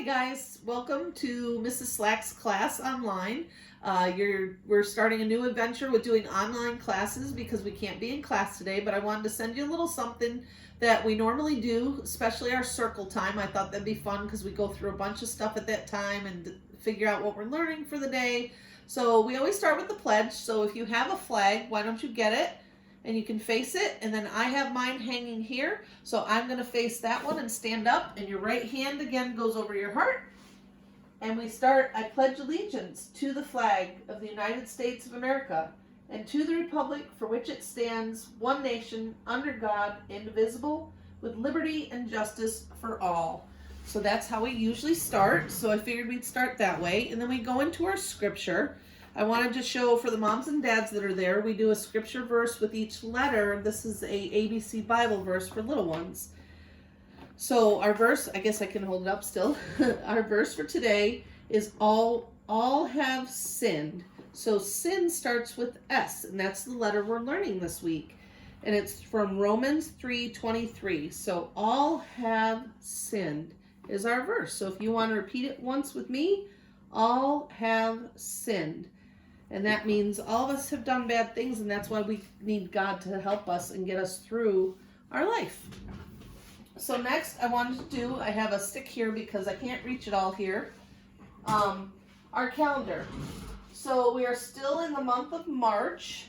Hi guys, welcome to Mrs. Slack's class online. We're starting a new adventure with doing online classes because we can't be in class today, but I wanted to send you a little something that we normally do, especially our circle time. I thought that'd be fun because we go through a bunch of stuff at that time and figure out what we're learning for the day. So we always start with the pledge. So if you have a flag, why don't you get it? And you can face it, and then I have mine hanging here, so I'm going to face that one and stand up, and your right hand again goes over your heart, and we start. I pledge allegiance to the flag of the United States of America and to the republic for which it stands, one nation, under God, indivisible, with liberty and justice for all. So that's how we usually start, so I figured we'd start that way, and then we go into our scripture. I wanted to show for the moms and dads that are there, we do a scripture verse with each letter. This is a ABC Bible verse for little ones. So our verse, I guess I can hold it up still. Our verse for today is all have sinned. So sin starts with S, and that's the letter we're learning this week. And it's from Romans 3:23. So all have sinned is our verse. So if you want to repeat it once with me, all have sinned. And that means all of us have done bad things, and that's why we need God to help us and get us through our life. So next I wanted to do, I have a stick here because I can't reach it all here, our calendar. So we are still in the month of March,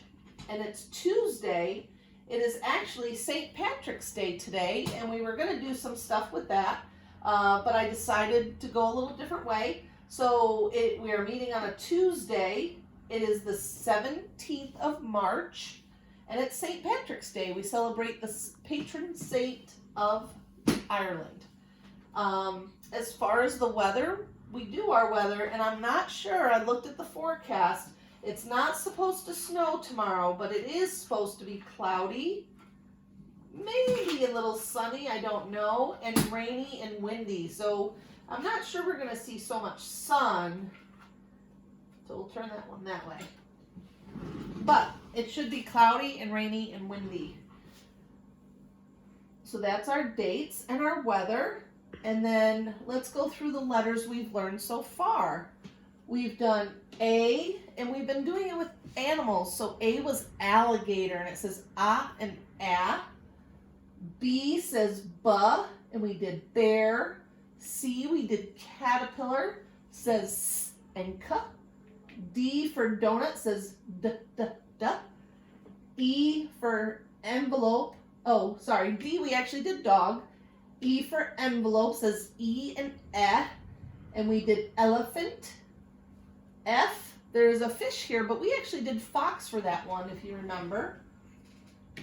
and it's Tuesday. It is actually St. Patrick's Day today, and we were going to do some stuff with that, but I decided to go a little different way. So we are meeting on a Tuesday. It is the 17th of March, and it's St. Patrick's Day. We celebrate the patron saint of Ireland. As far as the weather, we do our weather, and I'm not sure. I looked at the forecast. It's not supposed to snow tomorrow, but it is supposed to be cloudy, maybe a little sunny, I don't know, and rainy and windy. So I'm not sure we're going to see so much sun. So we'll turn that one that way. But it should be cloudy and rainy and windy. So that's our dates and our weather. And then let's go through the letters we've learned so far. We've done A, and we've been doing it with animals. So A was alligator, and it says A and A. B says buh, and we did bear. C, we did caterpillar, says S and K. D for donut says D, D, D. E for envelope. Oh, sorry. D, we actually did dog. E for envelope says E and E. And we did elephant. F, there's a fish here, but we actually did fox for that one, if you remember.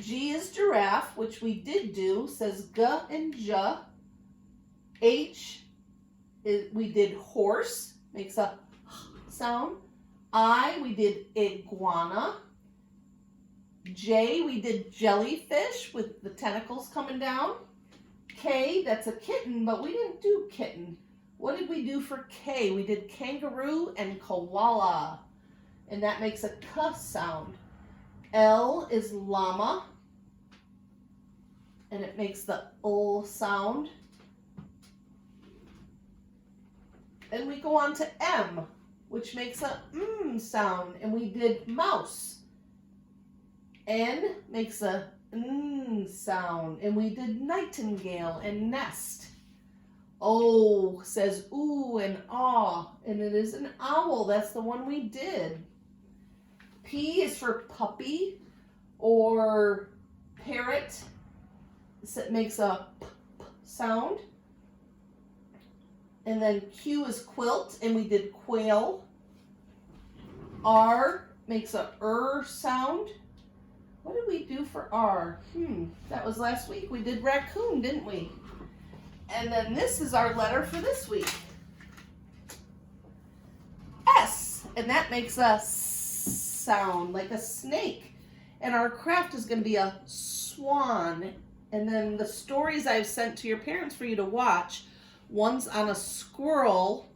G is giraffe, which we did do, says G and J. H, we did horse, makes a sound. I, we did iguana. J, we did jellyfish with the tentacles coming down. K, that's a kitten, but we didn't do kitten. What did we do for K? We did kangaroo and koala, and that makes a K sound. L is llama, and it makes the L sound. And we go on to M, which makes a sound, and we did mouse. N makes a sound, and we did nightingale and nest. O says ooh and ah, and it is an owl. That's the one we did. P is for puppy or parrot. It makes a p sound. And then Q is quilt, and we did quail. R makes a sound. What did we do for R? That was last week. We did raccoon, didn't we? And then this is our letter for this week. S, and that makes a sound like a snake. And our craft is going to be a swan. And then the stories I've sent to your parents for you to watch, one's on a squirrel,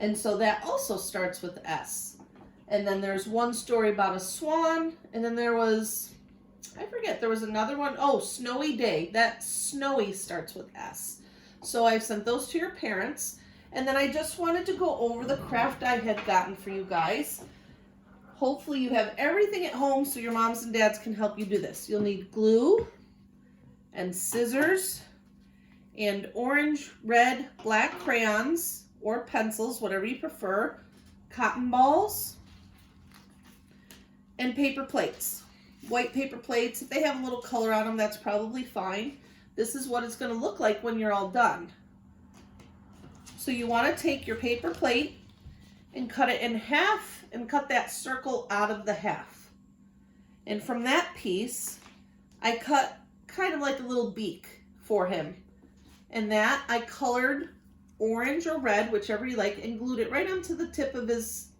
and so that also starts with S. And then there's one story about a swan, and then there was, I forget, there was another one. Oh, Snowy Day. That snowy starts with S. So I've sent those to your parents. And then I just wanted to go over the craft I had gotten for you guys. Hopefully you have everything at home so your moms and dads can help you do this. You'll need glue and scissors and orange, red, black crayons or pencils, whatever you prefer, cotton balls, and paper plates. White paper plates, if they have a little color on them, that's probably fine. This is what it's going to look like when you're all done. So you want to take your paper plate and cut it in half and cut that circle out of the half. And from that piece, I cut kind of like a little beak for him. And that I colored orange or red, whichever you like, and glued it right onto the tip of his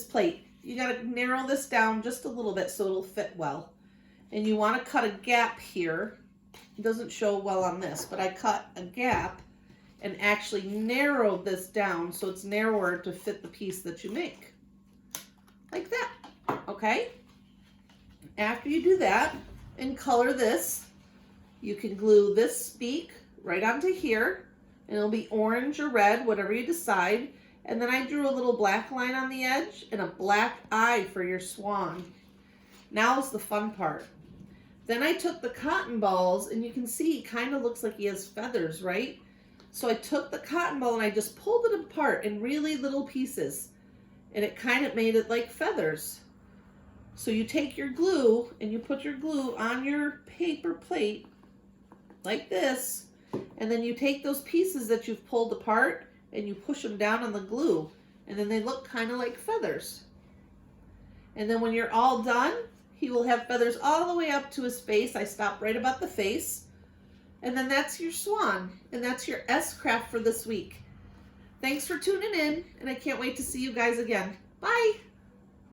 plate. You got to narrow this down just a little bit so it'll fit well. And you want to cut a gap here. It doesn't show well on this, but I cut a gap and actually narrowed this down so it's narrower to fit the piece that you make. Like that, okay? After you do that and color this, you can glue this beak right onto here, and it'll be orange or red, whatever you decide. And then I drew a little black line on the edge and a black eye for your swan. Now's the fun part. Then I took the cotton balls, and you can see he kind of looks like he has feathers, right? So I took the cotton ball and I just pulled it apart in really little pieces, and it kind of made it like feathers. So you take your glue and you put your glue on your paper plate like this, and then you take those pieces that you've pulled apart and you push them down on the glue, and then they look kind of like feathers. And then when you're all done, he will have feathers all the way up to his face. I stopped right about the face. And then that's your swan, and that's your S craft for this week. Thanks for tuning in, and I can't wait to see you guys again. Bye!